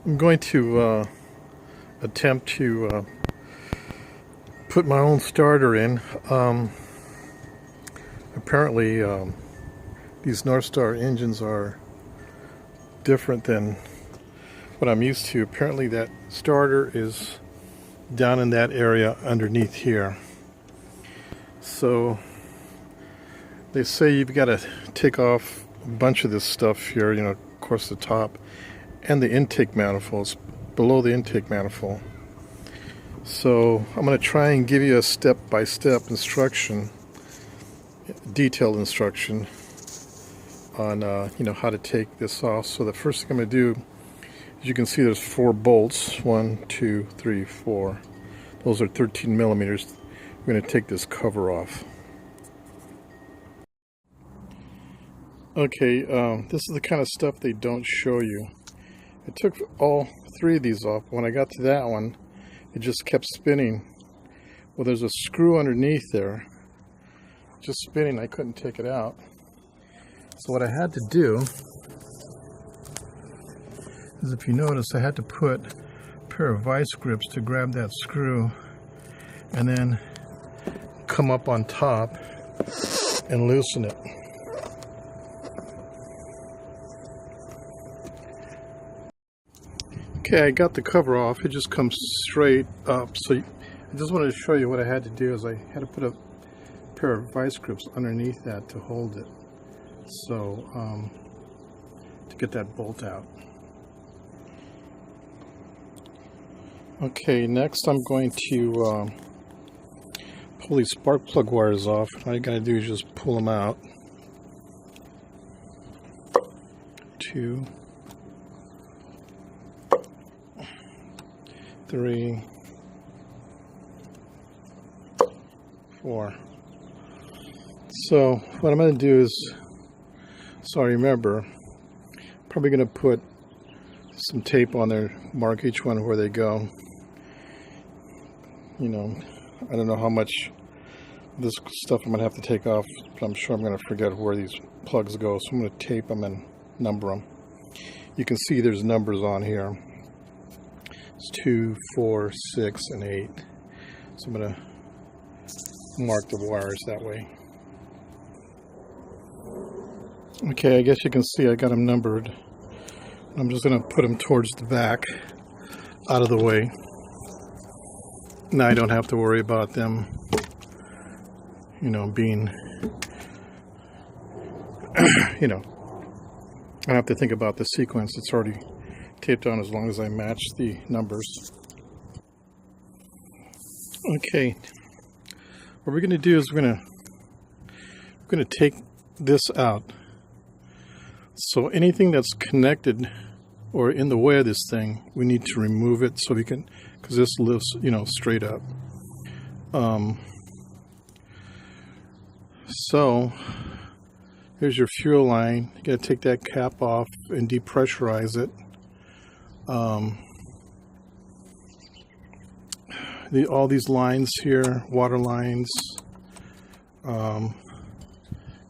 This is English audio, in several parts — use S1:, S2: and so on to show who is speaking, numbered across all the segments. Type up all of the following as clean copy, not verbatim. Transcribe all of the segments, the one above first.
S1: I'm going to attempt to put my own starter in. Apparently these North Star engines are different than what I'm used to. Apparently that starter is down in that area underneath here. So they say you've got to take off a bunch of this stuff here, you know, of course the top and the intake manifolds, below the intake manifold. So I'm going to try and give you a step-by-step instruction, detailed instruction on you know, how to take this off. So the first thing I'm going to do, as you can see, there's 4 bolts. 1, 2, 3, 4. Those are 13 millimeters. We're going to take this cover off. Okay, this is the kind of stuff they don't show you. I took all 3 of these off. When I got to that one, it just kept spinning. Well, there's a screw underneath there, just spinning. I couldn't take it out. So what I had to do is, if you notice, I had to put a pair of vice grips to grab that screw and then come up on top and loosen it. Okay, I got the cover off. It just comes straight up. So I just wanted to show you what I had to do. Is I had to put a pair of vice grips underneath that to hold it. So to get that bolt out. Okay, next I'm going to pull these spark plug wires off. All you gotta do is just pull them out. 2, 3, 4. So what I'm going to do is, so I remember, probably going to put some tape on there, mark each one where they go. You know, I don't know how much this stuff I'm going to have to take off, but I'm sure I'm going to forget where these plugs go. So I'm going to tape them and number them. You can see there's numbers on here. It's 2, 4, 6, and 8. So I'm going to mark the wires that way. Okay, I guess you can see I got them numbered. I'm just going to put them towards the back, out of the way. Now I don't have to worry about them, you know, being, you know, I don't have to think about the sequence. It's already taped on as long as I match the numbers. Okay, what we're going to do is we're going to take this out. So anything that's connected or in the way of this thing, we need to remove it so we can, because this lifts, you know, straight up. So here's your fuel line. You got to take that cap off and depressurize it. All these lines here, water lines,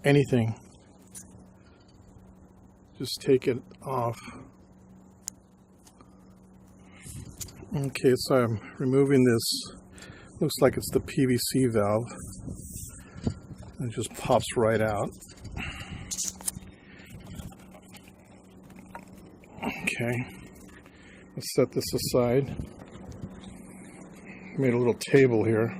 S1: anything, just take it off. Okay, so I'm removing this. Looks like it's the PVC valve. It just pops right out. Okay, let's set this aside. Made a little table here.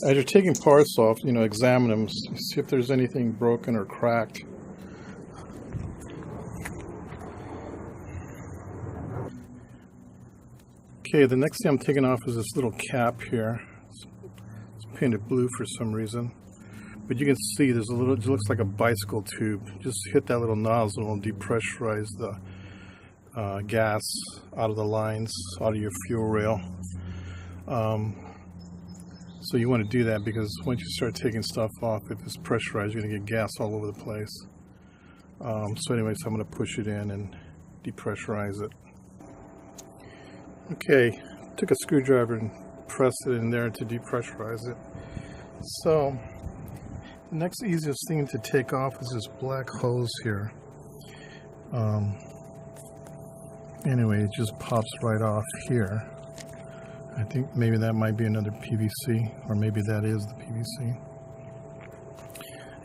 S1: As you're taking parts off, you know, examine them, see if there's anything broken or cracked. Okay, the next thing I'm taking off is this little cap here. It's painted blue for some reason, but you can see there's a little, it looks like a bicycle tube. Just hit that little nozzle and depressurize the gas out of the lines, out of your fuel rail. So you want to do that because once you start taking stuff off, if it's pressurized, you're going to get gas all over the place. So anyways, I'm going to push it in and depressurize it. Okay, took a screwdriver and pressed it in there to depressurize it. So the next easiest thing to take off is this black hose here. Anyway, it just pops right off here. I think maybe that might be another PVC, or maybe that is the PVC.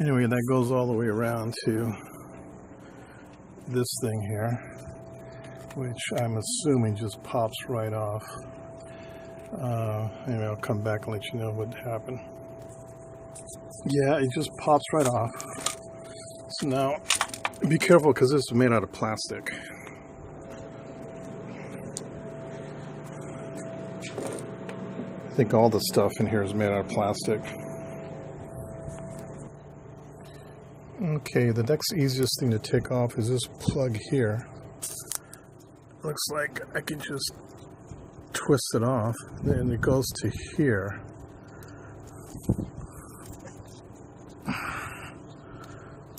S1: Anyway, that goes all the way around to this thing here, which I'm assuming just pops right off. Anyway, I'll come back and let you know what happened. Yeah, it just pops right off. So now, be careful because this is made out of plastic. I think all the stuff in here is made out of plastic. Okay, the next easiest thing to take off is this plug here. Looks like I can just twist it off, and it goes to here.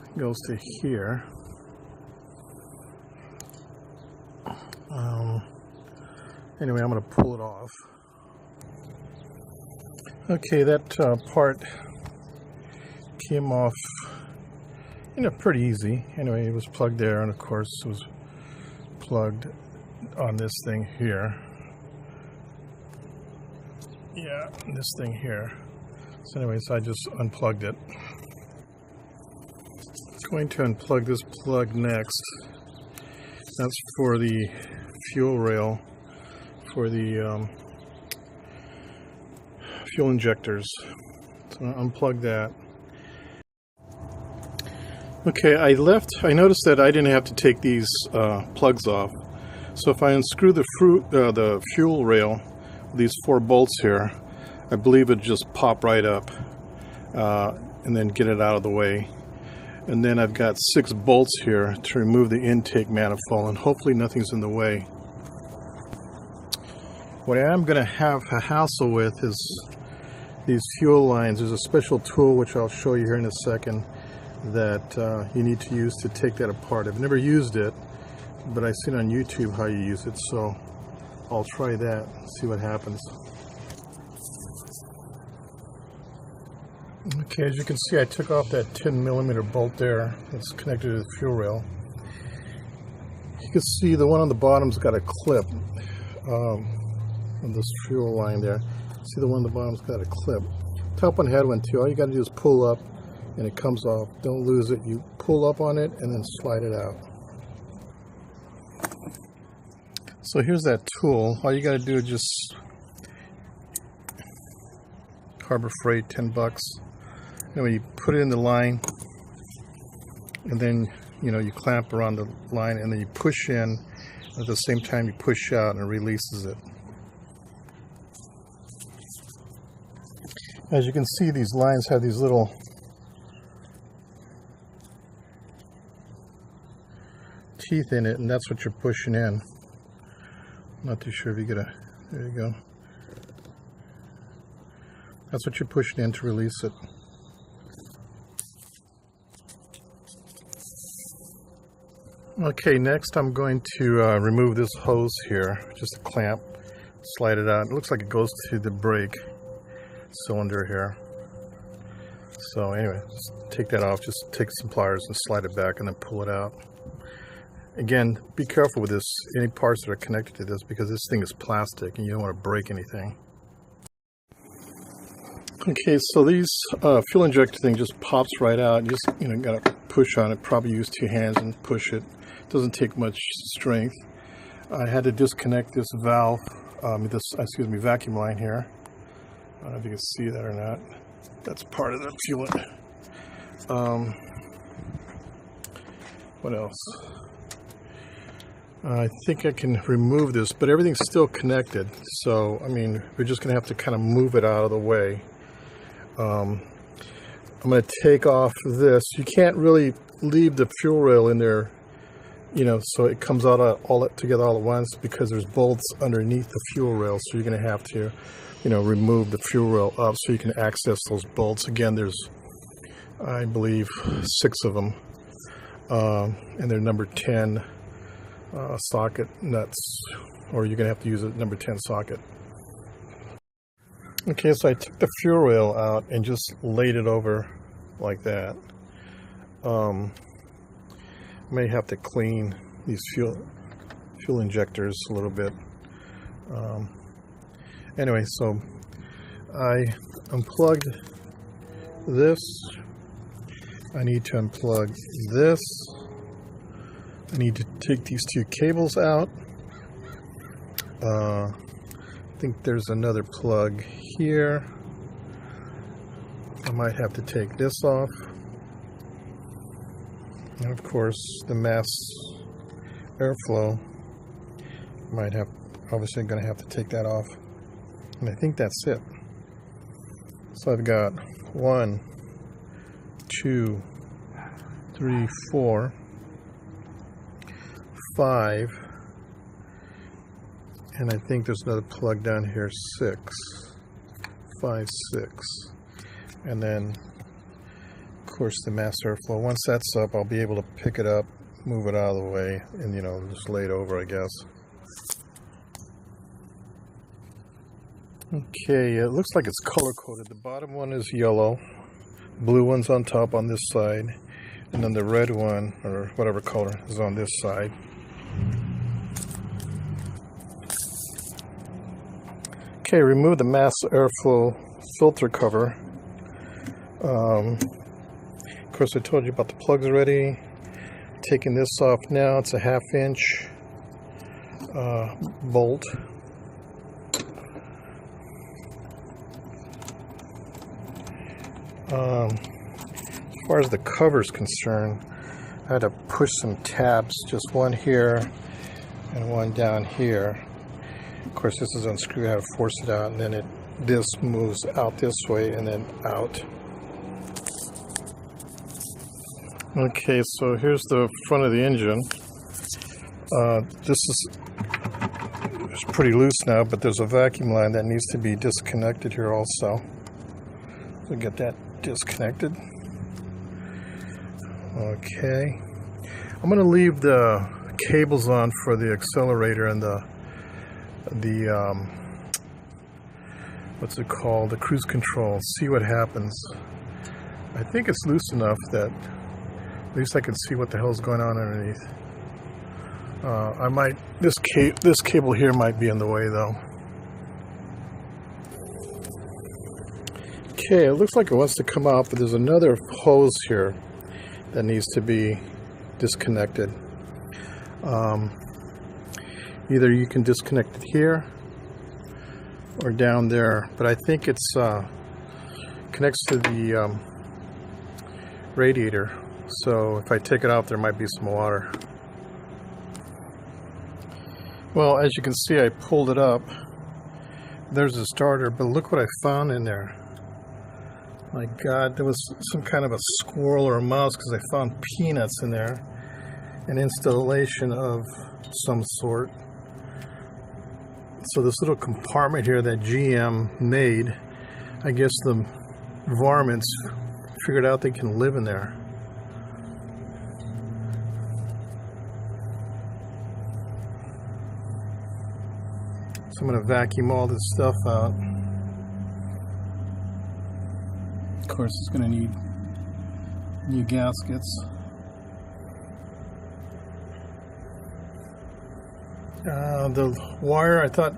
S1: It goes to here. Anyway, I'm going to pull it off. Okay, that part came off, pretty easy. Anyway, it was plugged there, and of course it was plugged on this thing here. Yeah, this thing here. So anyways, I just unplugged it. Going to unplug this plug next. That's for the fuel rail for the fuel injectors. So I'll unplug that. Okay, I noticed that I didn't have to take these plugs off. So if I unscrew the fuel rail, these 4 bolts here, I believe it just pop right up and then get it out of the way. And then I've got 6 bolts here to remove the intake manifold, and hopefully nothing's in the way. What I am going to have a hassle with is these fuel lines. There's a special tool which I'll show you here in a second that you need to use to take that apart. I've never used it, but I've seen on YouTube how you use it, so I'll try that, see what happens. Okay, as you can see, I took off that 10mm bolt there that's connected to the fuel rail. You can see the one on the bottom's got a clip on this fuel line there. See, the one on the bottom's got a clip. Top one had one too. All you got to do is pull up and it comes off. Don't lose it. You pull up on it and then slide it out. So here's that tool. All you got to do is just Harbor Freight, 10 bucks. Anyway, you put it in the line, and then you clamp around the line, and then you push in. At the same time, you push out, and it releases it. As you can see, these lines have these little teeth in it, and that's what you're pushing in. I'm not too sure if you get a. There you go. That's what you're pushing in to release it. Okay, next I'm going to remove this hose here, just a clamp, slide it out. It looks like it goes to the brake cylinder here. So anyway, just take that off, just take some pliers and slide it back and then pull it out. Again, be careful with this, any parts that are connected to this, because this thing is plastic and you don't want to break anything. Okay, so these fuel injector thing just pops right out. You just got to push on it. Probably use 2 hands and push it. Doesn't take much strength. I had to disconnect this valve, vacuum line here. I don't know if you can see that or not. That's part of the fuel. What else? I think I can remove this, but everything's still connected. So, I mean, we're just going to have to kind of move it out of the way. I'm going to take off this. You can't really leave the fuel rail in there, so it comes out all together all at once, because there's bolts underneath the fuel rail. So you're going to have to, remove the fuel rail up so you can access those bolts. Again, there's, I believe, 6 of them, and they're number 10 socket nuts, or you're going to have to use a number 10 socket. Okay, so I took the fuel rail out and just laid it over like that. I may have to clean these fuel injectors a little bit. Anyway, so I unplugged this. I need to unplug this. I need to take these two cables out. I think there's another plug here. I might have to take this off. And of course, the mass airflow. Might have, obviously, going to have to take that off. And I think that's it. So I've got 1, 2, 3, 4, 5, and I think there's another plug down here, 6, 5, 6, and then of course the mass airflow. Once that's up, I'll be able to pick it up, move it out of the way, and just lay it over, I guess. Okay, it looks like it's color coded. The bottom one is yellow, blue one's on top on this side, and then the red one, or whatever color, is on this side. Okay, remove the mass airflow filter cover. Of course, I told you about the plugs already. Taking this off now. It's a 1/2 inch bolt. As far as the cover is concerned, I had to push some tabs, just one here and one down here. Of course, this is unscrewed. I have to force it out, and then this moves out this way and then out. Okay, so here's the front of the engine. This is it's pretty loose now, but there's a vacuum line that needs to be disconnected here also. So get that disconnected. Okay, I'm going to leave the cables on for the accelerator and the what's it called, the cruise control. See what happens. I think it's loose enough that at least I can see what the hell's going on underneath. This cable here might be in the way though. Okay, it looks like it wants to come out, but there's another hose here that needs to be disconnected. Either you can disconnect it here or down there, but I think it's connects to the radiator. So if I take it out, there might be some water. Well, as you can see, I pulled it up. There's the starter, but look what I found in there. My God, there was some kind of a squirrel or a mouse, because I found peanuts in there. An installation of some sort. So this little compartment here that GM made, I guess the varmints figured out they can live in there. So I'm going to vacuum all this stuff out. Of course, it's going to need new gaskets. The wire, I thought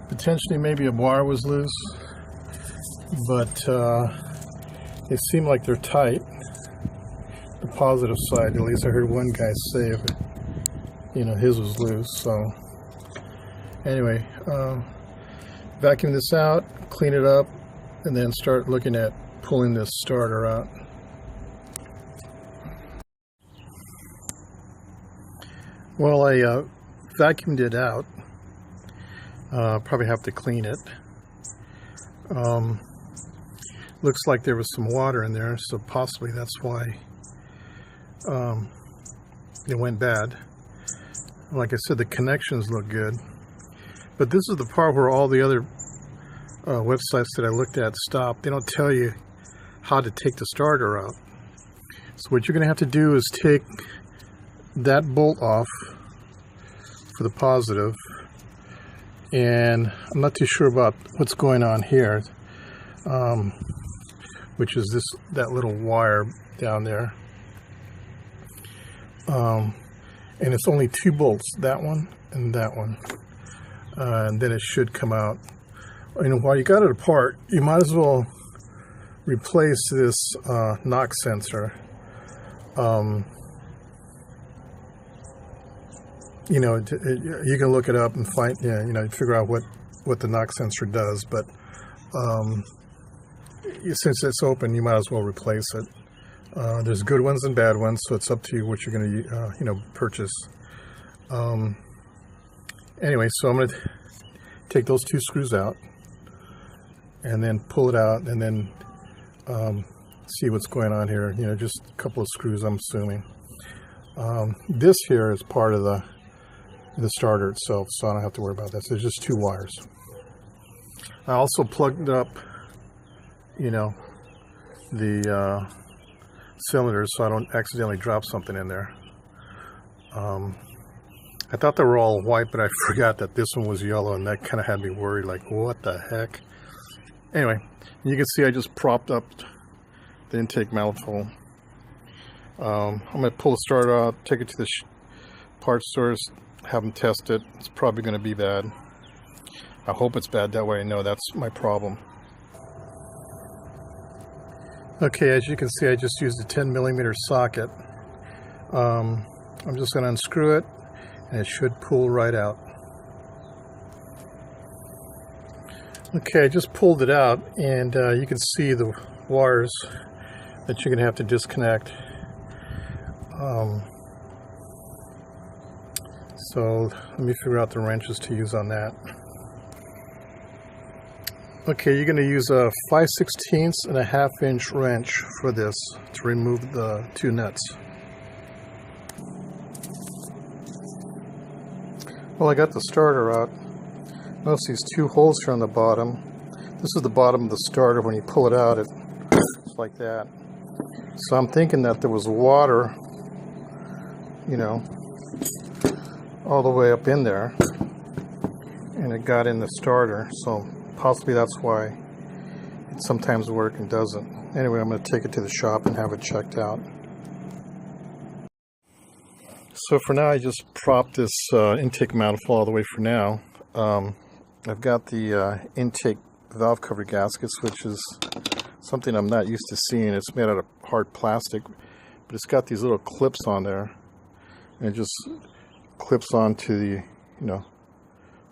S1: potentially maybe a wire was loose, but they seem like they're tight. The positive side, at least I heard one guy say, but his was loose. So anyway, vacuum this out, clean it up, and then start looking at pulling this starter out. Well, I vacuumed it out. Probably have to clean it. Looks like there was some water in there, so possibly that's why it went bad. Like I said, the connections look good, but this is the part where all the other websites that I looked at stop. They don't tell you how to take the starter out. So what you're going to have to do is take that bolt off for the positive, and I'm not too sure about what's going on here, which is that little wire down there. and it's only 2 bolts, that one and that one, and then it should come out. And while you got it apart, you might as well replace this knock sensor. You know, you can look it up and find, yeah, you know, figure out what the knock sensor does, but since it's open, you might as well replace it. There's good ones and bad ones, so it's up to you what you're going to, you know, purchase. Anyway, so I'm going to take those 2 screws out and then pull it out and then see what's going on here. You know, just a couple of screws, I'm assuming. This here is part of the starter itself, so I don't have to worry about that. So there's just 2 wires. I also plugged up, you know, the cylinders so I don't accidentally drop something in there. I thought they were all white, but I forgot that this one was yellow, and that kind of had me worried, like, what the heck? Anyway, you can see I just propped up the intake manifold. I'm going to pull the starter out, take it to the parts stores, have them test it. It's probably going to be bad. I hope it's bad, that way I know that's my problem. Okay, as you can see, I just used a 10mm socket. I'm just going to unscrew it, and it should pull right out. Okay, I just pulled it out, and you can see the wires that you're going to have to disconnect. So let me figure out the wrenches to use on that. Okay, you're going to use a 5/16 and a 1/2 inch wrench for this to remove the 2 nuts. Well, I got the starter out. Notice these 2 holes here on the bottom. This is the bottom of the starter. When you pull it out, it's like that. So I'm thinking that there was water, you know, all the way up in there, and it got in the starter. So possibly that's why it sometimes works and doesn't. Anyway, I'm going to take it to the shop and have it checked out. So for now, I just propped this intake manifold all the way for now. I've got the intake valve cover gaskets, which is something I'm not used to seeing. It's made out of hard plastic, but it's got these little clips on there, and it just clips onto the, you know,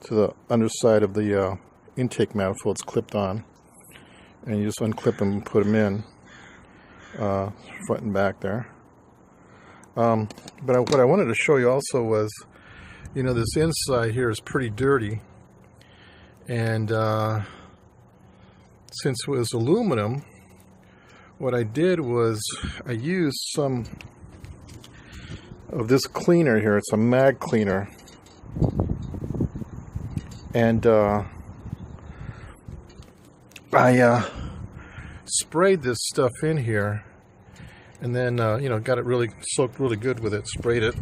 S1: to the underside of the intake manifold. It's clipped on, and you just unclip them and put them in front and back there. But what I wanted to show you also was, you know, this inside here is pretty dirty, and since it was aluminum, what I did was I used some of this cleaner here. It's a mag cleaner, and I sprayed this stuff in here, and then you know, got it really soaked really good with it, sprayed it,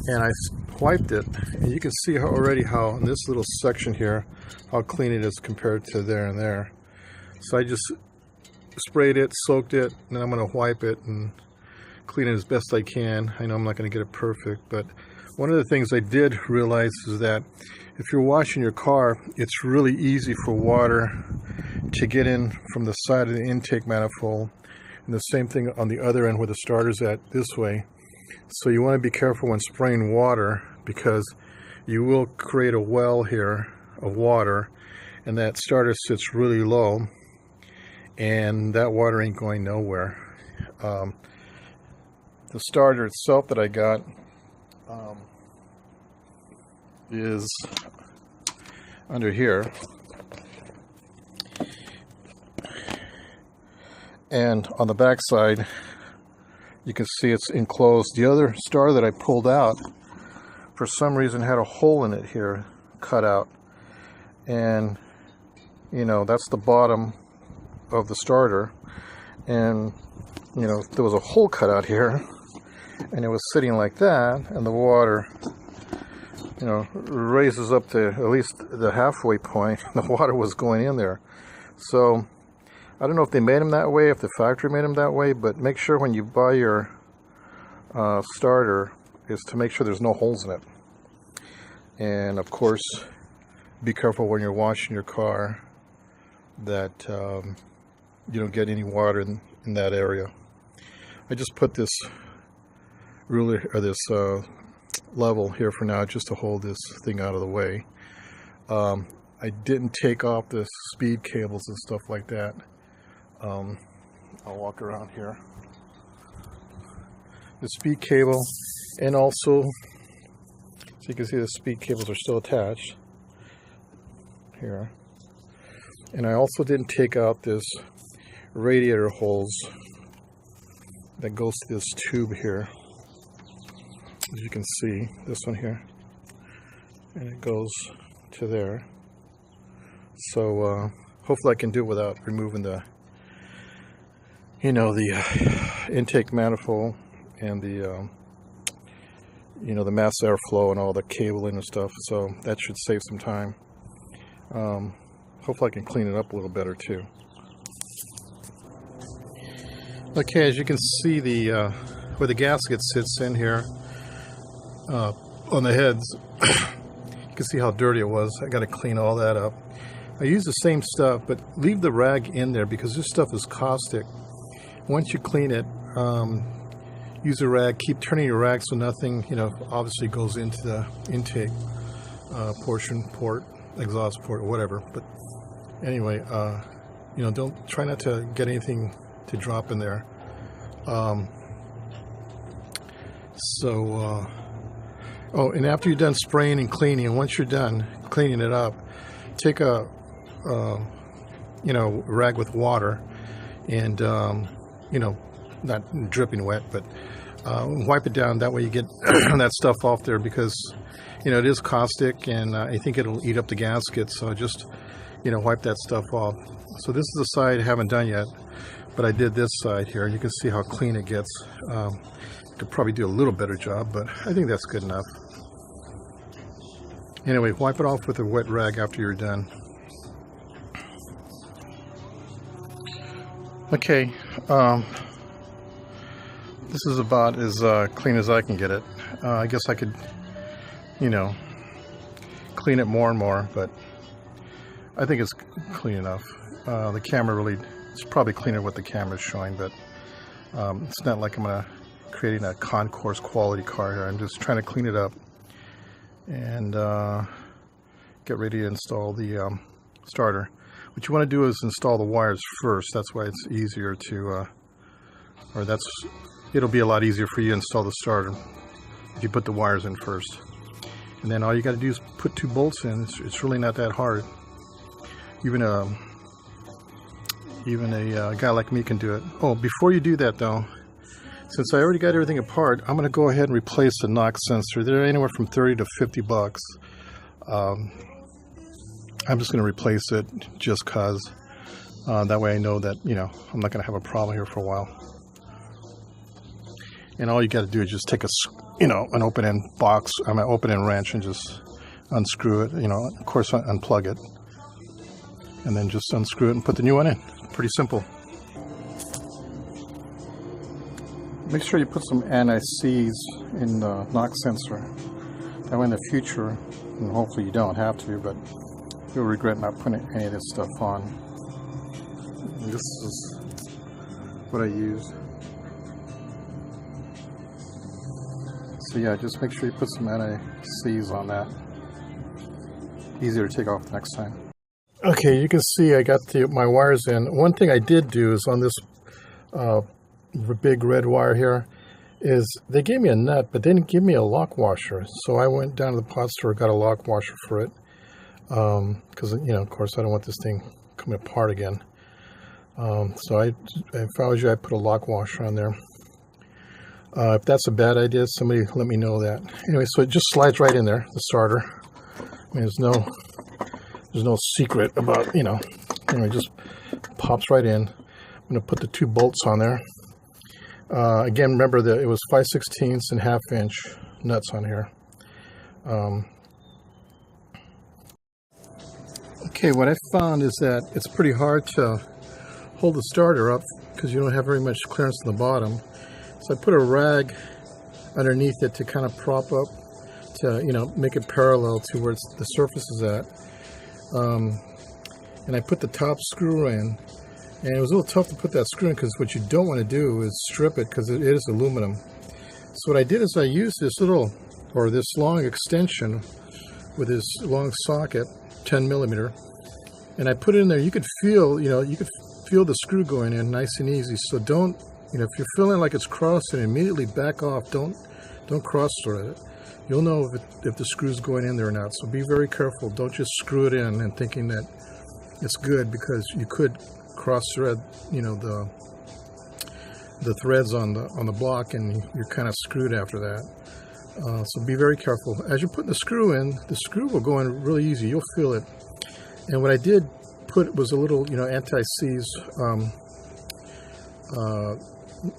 S1: and I wiped it, and you can see already how in this little section here how clean it is compared to there and there. So I just sprayed it, soaked it, and then I'm going to wipe it and clean it as best I can. I know I'm not going to get it perfect, but one of the things I did realize is that if you're washing your car, it's really easy for water to get in from the side of the intake manifold, and the same thing on the other end where the starter's at this way. So you want to be careful when spraying water, because you will create a well here of water, and that starter sits really low, and that water ain't going nowhere. The starter itself that I got is under here, and on the back side you can see it's enclosed. The other starter that I pulled out, for some reason, had a hole in it here, cut out, and you know, that's the bottom of the starter, and you know, there was a hole cut out here, and it was sitting like that, and the water, you know, raises up to at least the halfway point. The water was going in there. So I don't know if they made them that way, if the factory made them that way, but make sure when you buy your starter is to make sure there's no holes in it. And of course, be careful when you're washing your car that you don't get any water in that area. I just put this ruler or this level here for now just to hold this thing out of the way. I didn't take off the speed cables and stuff like that. I'll walk around here. The speed cable, and also, so you can see the speed cables are still attached here. And I also didn't take out this radiator holes that goes to this tube here. As you can see, this one here, and it goes to there. So hopefully I can do it without removing the, the intake manifold and the, the mass airflow and all the cabling and stuff. So that should save some time. Hopefully I can clean it up a little better too. Okay, as you can see, the where the gasket sits in here on the heads, you can see how dirty it was. I got to clean all that up. I use the same stuff, but leave the rag in there because this stuff is caustic. Once you clean it, use a rag. Keep turning your rag so nothing, obviously goes into the intake portion, port, exhaust port, or whatever. But anyway, try not to get anything to drop in there. Oh, and after you're done spraying and cleaning, and once you're done cleaning it up, take a rag with water and not dripping wet, but wipe it down. That way you get that stuff off there, because it is caustic, and I think it'll eat up the gasket. So just wipe that stuff off. So this is the side I haven't done yet, but I did this side here. You can see how clean it gets. Could probably do a little better job, but I think that's good enough. Anyway, wipe it off with a wet rag after you're done. Okay, this is about as clean as I can get it. I guess I could, clean it more and more, but I think it's clean enough. The camera it's probably cleaner what the camera is showing, but it's not like I'm creating a concourse quality car here. I'm just trying to clean it up and get ready to install the starter. What you want to do is install the wires first. That's why it's easier to, it'll be a lot easier for you to install the starter if you put the wires in first. And then all you got to do is put 2 bolts in. It's really not that hard. Even a guy like me can do it. Oh, before you do that though, since I already got everything apart, I'm going to go ahead and replace the knock sensor. They're anywhere from 30 to 50 bucks. I'm just going to replace it just because that way I know that, I'm not going to have a problem here for a while. And all you got to do is just take an open-end box, open-end wrench, and just unscrew it, of course unplug it. And then just unscrew it and put the new one in. Pretty simple. Make sure you put some anti-seize in the knock sensor. That way in the future, and hopefully you don't have to, but you'll regret not putting any of this stuff on. And this is what I use. So yeah, just make sure you put some anti-seize on that. Easier to take off the next time. Okay, you can see I got my wires in. One thing I did do is on this big red wire here, is they gave me a nut, but they didn't give me a lock washer. So I went down to the pot store, got a lock washer for it. Because, of course, I don't want this thing coming apart again. So if I was you, I'd put a lock washer on there. If that's a bad idea, somebody let me know that. Anyway, so it just slides right in there, the starter. I mean, there's no secret about, anyway, it just pops right in. I'm going to put the 2 bolts on there. Again, remember that it was 5/16 and 1/2 inch nuts on here. Okay, what I found is that it's pretty hard to hold the starter up because you don't have very much clearance in the bottom. So I put a rag underneath it to kind of prop up, to, you know, make it parallel to where the surface is at. And I put the top screw in, and it was a little tough to put that screw in because what you don't want to do is strip it, because it is aluminum. So what I did is I used this long extension with this long socket, 10 millimeter, and I put it in there. You could feel, the screw going in nice and easy. So don't, if you're feeling like it's crossing, immediately back off. Don't cross thread it. You'll know if the screw's going in there or not. So be very careful. Don't just screw it in and thinking that it's good, because you could cross thread, the threads on the block, and you're kind of screwed after that. So be very careful. As you're putting the screw in, the screw will go in really easy. You'll feel it. And what I did put was a little, anti-seize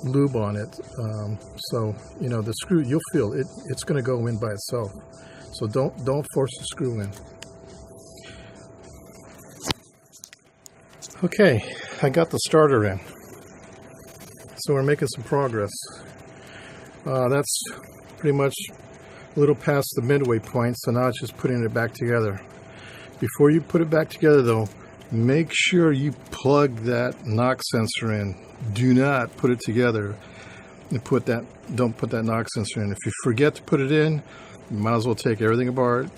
S1: lube on it. So, the screw, you'll feel it. It's going to go in by itself. So don't force the screw in. Okay, I got the starter in. So we're making some progress. That's pretty much a little past the midway point, so now it's just putting it back together. Before you put it back together though, make sure you plug that knock sensor in. Do not put it together and don't put that knock sensor in. If you forget to put it in, you might as well take everything apart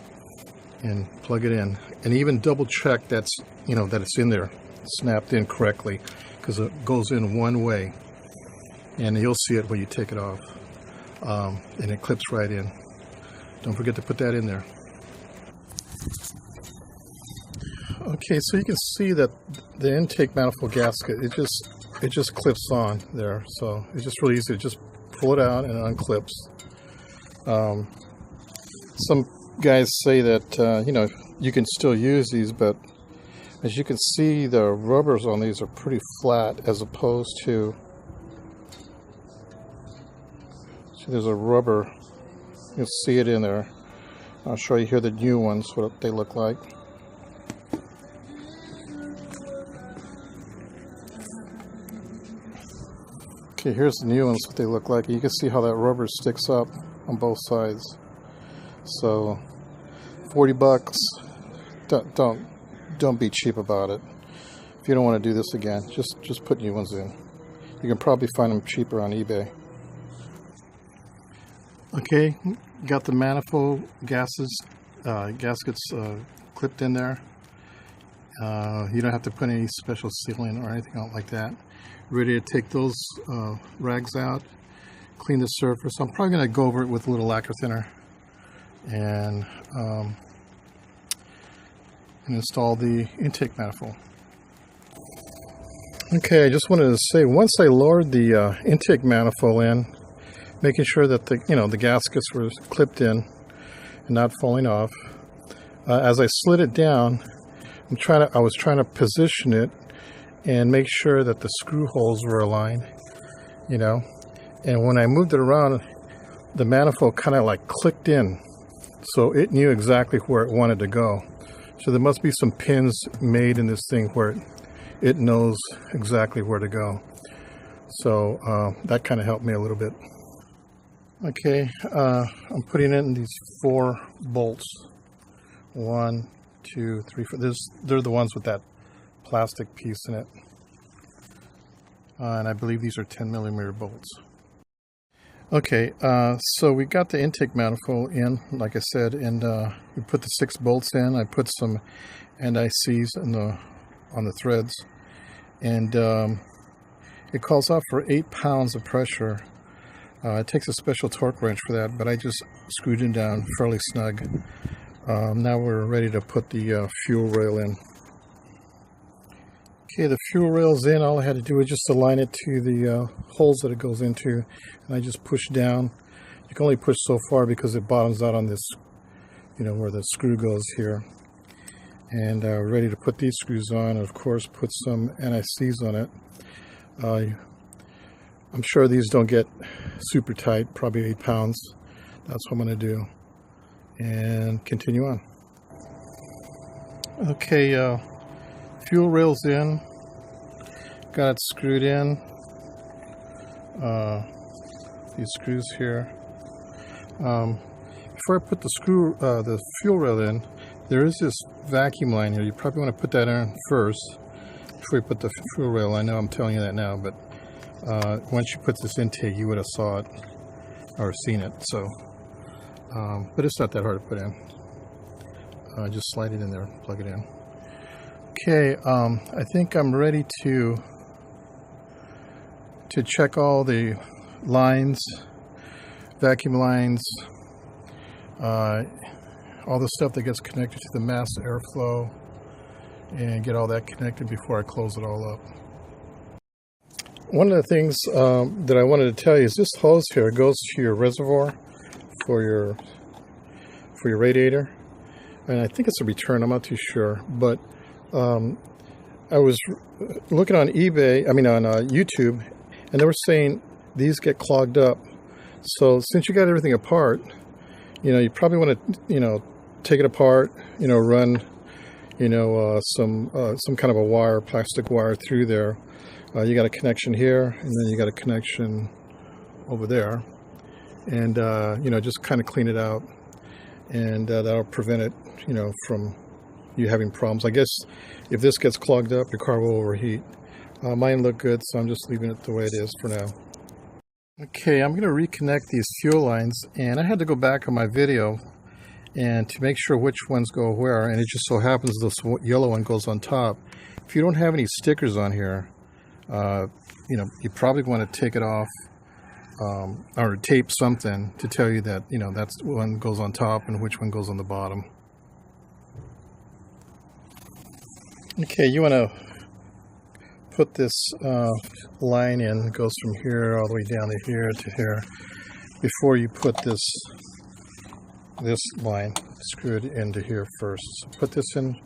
S1: and plug it in. And even double check that it's in there, snapped in correctly, because it goes in one way. And you'll see it when you take it off. And it clips right in. Don't forget to put that in there. Okay, so you can see that the intake manifold gasket, it just clips on there. So it's just really easy to just pull it out and it unclips. Some guys say that, you can still use these, but as you can see, the rubbers on these are pretty flat, as opposed to, see, there's a rubber, you'll see it in there. I'll show you here the new ones, what they look like. Okay, here's the new ones, what they look like. You can see how that rubber sticks up on both sides. So, $40. Don't be cheap about it. If you don't want to do this again, just put new ones in. You can probably find them cheaper on eBay. Okay, got the manifold gaskets clipped in there. You don't have to put any special sealing or anything out like that. Ready to take those rags out, clean the surface. I'm probably going to go over it with a little lacquer thinner and install the intake manifold. Okay, I just wanted to say, once I lowered the intake manifold in, making sure that the gaskets were clipped in and not falling off. As I slid it down, I was trying to position it and make sure that the screw holes were aligned, And when I moved it around, the manifold kind of like clicked in, so it knew exactly where it wanted to go. So there must be some pins made in this thing where it knows exactly where to go. So that kind of helped me a little bit. Okay, I'm putting in these 4 bolts. 1, 2, 3, 4. They're the ones with that plastic piece in it. And I believe these are 10 millimeter bolts. Okay, so we got the intake manifold in, like I said, and we put the 6 bolts in. I put some anti-seize on the threads, and it calls out for 8 pounds of pressure. It takes a special torque wrench for that, but I just screwed it down fairly snug. Now we're ready to put the fuel rail in. Okay, the fuel rail's in. All I had to do was just align it to the holes that it goes into, and I just push down. You can only push so far because it bottoms out on this, where the screw goes here. And we're ready to put these screws on, and of course put some anti-seize on it. I'm sure these don't get super tight, probably 8 pounds. That's what I'm going to do. And continue on. Okay, fuel rail's in. Got it screwed in. These screws here. Before I put the fuel rail in, there is this vacuum line here. You probably want to put that in first before you put the fuel rail. I know I'm telling you that now, but once you put this intake, you would have saw it or seen it. So, but it's not that hard to put in. Just slide it in there, plug it in. Okay, I think I'm ready to check all the lines, vacuum lines, all the stuff that gets connected to the mass airflow, and get all that connected before I close it all up. One of the things that I wanted to tell you is this hose here goes to your reservoir for your radiator, and I think it's a return, I'm not too sure, but I was looking on eBay, on YouTube, and they were saying these get clogged up. So since you got everything apart, you probably want to, take it apart, run, some kind of a wire, plastic wire through there. You got a connection here, and then you got a connection over there, and just kind of clean it out, and that'll prevent it, from you having problems. I guess if this gets clogged up, your car will overheat. Mine look good, so I'm just leaving it the way it is for now. Okay, I'm going to reconnect these fuel lines, and I had to go back on my video and to make sure which ones go where, and it just so happens this yellow one goes on top. If you don't have any stickers on here, you probably want to take it off or tape something to tell you that that's one goes on top and which one goes on the bottom. Okay, you want to put this line in. It goes from here all the way down to here before you put this line screwed into here first. So put this in.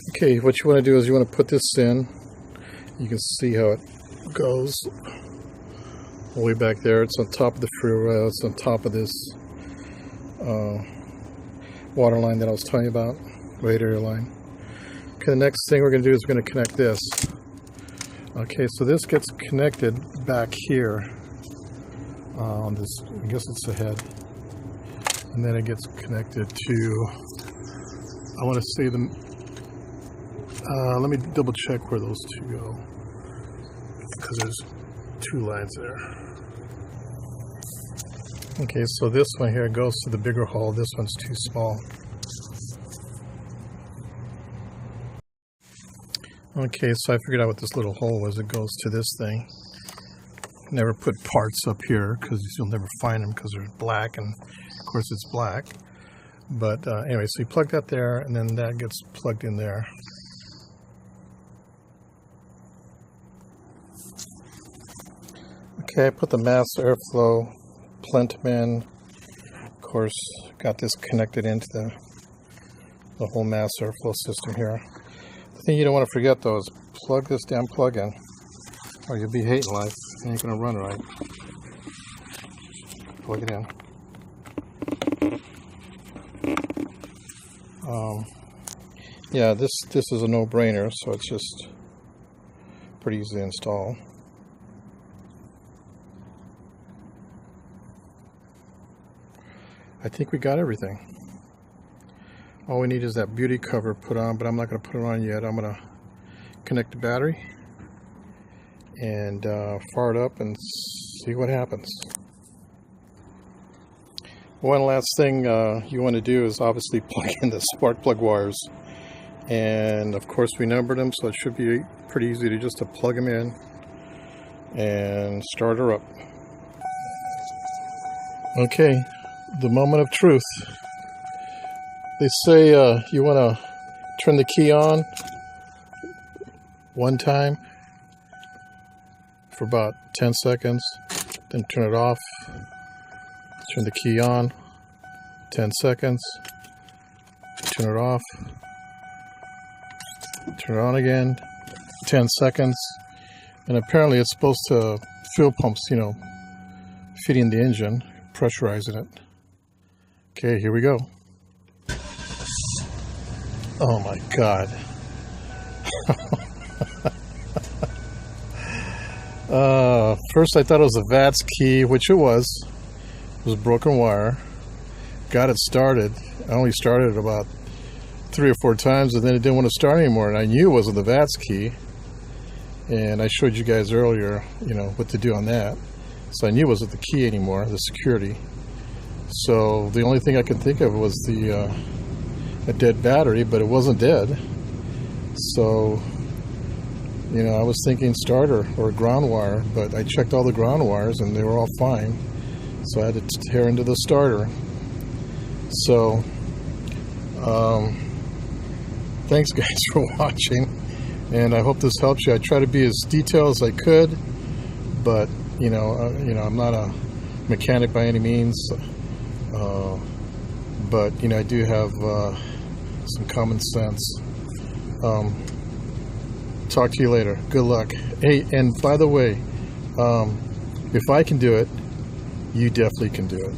S1: Okay, what you want to do is you want to put this in. You can see how it goes all the way back there. It's on top of the fuel rail. It's on top of this water line that I was telling you about, radiator line. Okay, the next thing we're going to do is we're going to connect this. Okay, so this gets connected back here on this, I guess it's the head, and then it gets connected to, I want to say let me double check where those two go, because there's two lines there. Okay, so this one here goes to the bigger hole. This one's too small. Okay, so I figured out what this little hole was. It goes to this thing. Never put parts up here because you'll never find them because they're black, and of course it's black. But anyway, so you plug that there, and then that gets plugged in there. Okay, I put the mass airflow plenum in. Of course, got this connected into the whole mass airflow system here. The thing you don't want to forget though is plug this damn plug in, or you'll be hating life. It ain't gonna run right. Plug it in. Yeah, this is a no-brainer, so it's just pretty easy to install. I think we got everything. All we need is that beauty cover put on, but I'm not going to put it on yet. I'm going to connect the battery and fire it up and see what happens. One last thing you want to do is obviously plug in the spark plug wires. And of course we numbered them, so it should be pretty easy to just plug them in and start her up. Okay, the moment of truth. They say you want to turn the key on one time for about 10 seconds, then turn it off, turn the key on, 10 seconds, turn it off, turn it on again, 10 seconds, and apparently it's supposed to fuel pumps, feeding the engine, pressurizing it. Okay, here we go. Oh my God. First I thought it was a VATS key, which it was. was broken wire. Got it started. I only started it about 3 or 4 times, and then it didn't want to start anymore, and I knew it wasn't the VATS key, and I showed you guys earlier, you know, what to do on that. So I knew it wasn't the key anymore, the security. So the only thing I could think of was a dead battery, but it wasn't dead. So, you know, I was thinking starter or ground wire, but I checked all the ground wires and they were all fine. So I had to tear into the starter. So, thanks guys for watching, and I hope this helps you. I try to be as detailed as I could, but you know, I'm not a mechanic by any means, but you know, I do have some common sense. Talk to you later. Good luck. Hey, and by the way, if I can do it, you definitely can do it.